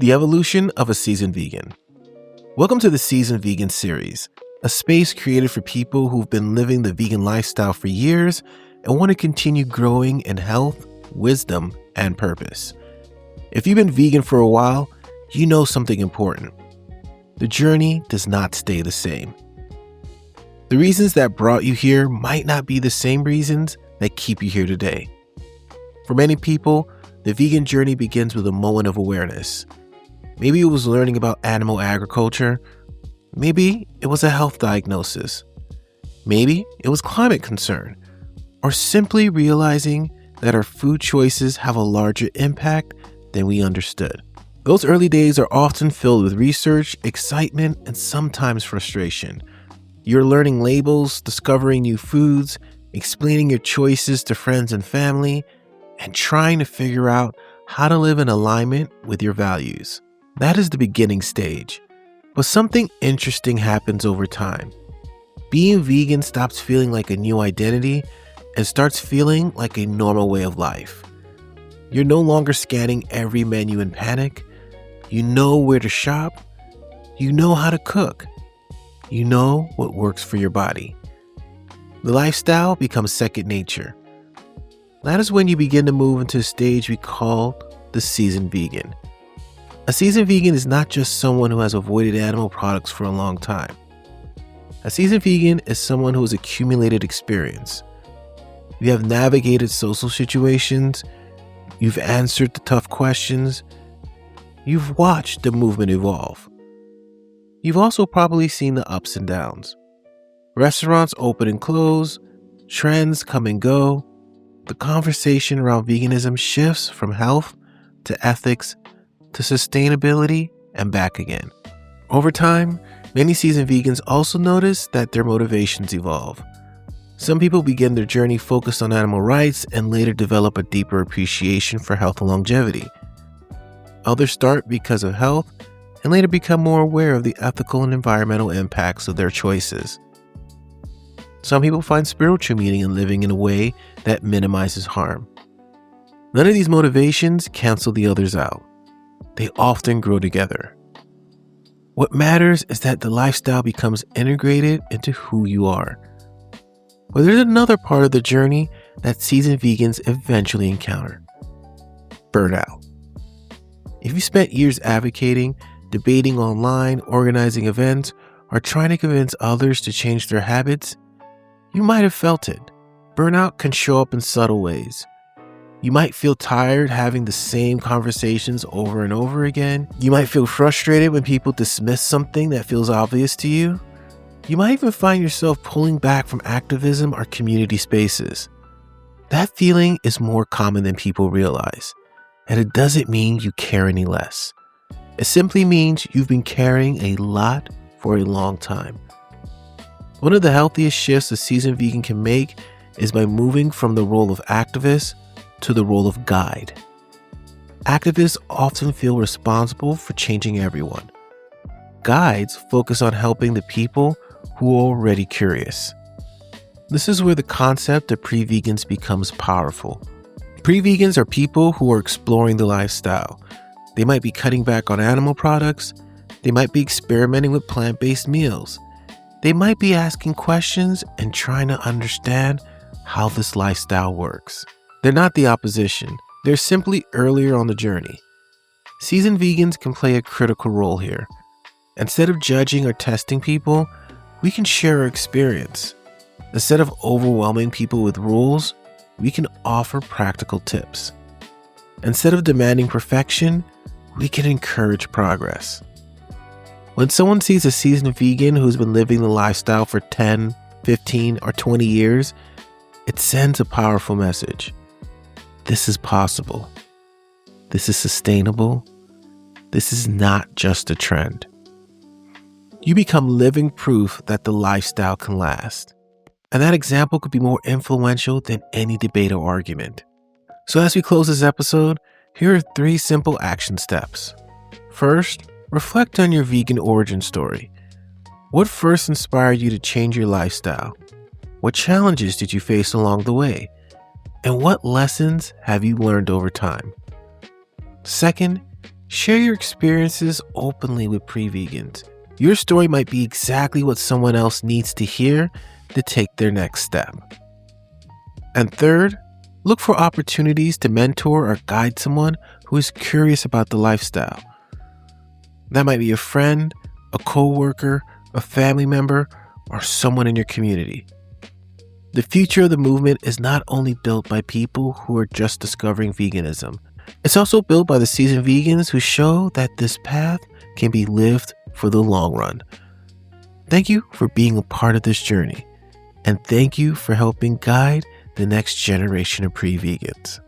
The evolution of a seasoned vegan. Welcome to the Seasoned Vegan series, a space created for people who've been living the vegan lifestyle for years and want to continue growing in health, wisdom, and purpose. If you've been vegan for a while, you know something important. The journey does not stay the same. The reasons that brought you here might not be the same reasons that keep you here today. For many people, the vegan journey begins with a moment of awareness. Maybe it was learning about animal agriculture. Maybe it was a health diagnosis. Maybe it was climate concern. Or simply realizing that our food choices have a larger impact than we understood. Those early days are often filled with research, excitement, and sometimes frustration. You're learning labels, discovering new foods, explaining your choices to friends and family, and trying to figure out how to live in alignment with your values. That is the beginning stage. But something interesting happens over time. Being vegan stops feeling like a new identity and starts feeling like a normal way of life. You're no longer scanning every menu in panic. You know where to shop. You know how to cook. You know what works for your body. The lifestyle becomes second nature. That is when you begin to move into a stage we call the seasoned vegan. A seasoned vegan is not just someone who has avoided animal products for a long time. A seasoned vegan is someone who has accumulated experience. You have navigated social situations. You've answered the tough questions. You've watched the movement evolve. You've also probably seen the ups and downs. Restaurants open and close, trends come and go. The conversation around veganism shifts from health to ethics to sustainability and back again. Over time, many seasoned vegans also notice that their motivations evolve. Some people begin their journey focused on animal rights and later develop a deeper appreciation for health and longevity. Others start because of health and later become more aware of the ethical and environmental impacts of their choices. Some people find spiritual meaning in living in a way that minimizes harm. None of these motivations cancel the others out. They often grow together. What matters is that the lifestyle becomes integrated into who you are. But there's another part of the journey that seasoned vegans eventually encounter: burnout. If you spent years advocating, debating online, organizing events, or trying to convince others to change their habits, you might have felt it. Burnout can show up in subtle ways. You might feel tired having the same conversations over and over again. You might feel frustrated when people dismiss something that feels obvious to you. You might even find yourself pulling back from activism or community spaces. That feeling is more common than people realize, and it doesn't mean you care any less. It simply means you've been carrying a lot for a long time. One of the healthiest shifts a seasoned vegan can make is by moving from the role of activist to the role of guide. Activists often feel responsible for changing everyone. Guides focus on helping the people who are already curious. This is where the concept of pre-vegans becomes powerful. Pre-vegans are people who are exploring the lifestyle. They might be cutting back on animal products. They might be experimenting with plant-based meals. They might be asking questions and trying to understand how this lifestyle works. They're not the opposition. They're simply earlier on the journey. Seasoned vegans can play a critical role here. Instead of judging or testing people, we can share our experience. Instead of overwhelming people with rules, we can offer practical tips. Instead of demanding perfection, we can encourage progress. When someone sees a seasoned vegan who's been living the lifestyle for 10, 15, or 20 years, it sends a powerful message. This is possible. This is sustainable. This is not just a trend. You become living proof that the lifestyle can last. And that example could be more influential than any debate or argument. So as we close this episode, here are 3 simple action steps. First, reflect on your vegan origin story. What first inspired you to change your lifestyle? What challenges did you face along the way? And what lessons have you learned over time? Second, Share your experiences openly with pre-vegans. Your story might be exactly what someone else needs to hear to take their next step. And third, look for opportunities to mentor or guide someone who is curious about the lifestyle. That might be a friend, a coworker, a family member, or someone in your community. The future of the movement is not only built by people who are just discovering veganism, it's also built by the seasoned vegans who show that this path can be lived for the long run. Thank you for being a part of this journey, and thank you for helping guide the next generation of pre-vegans.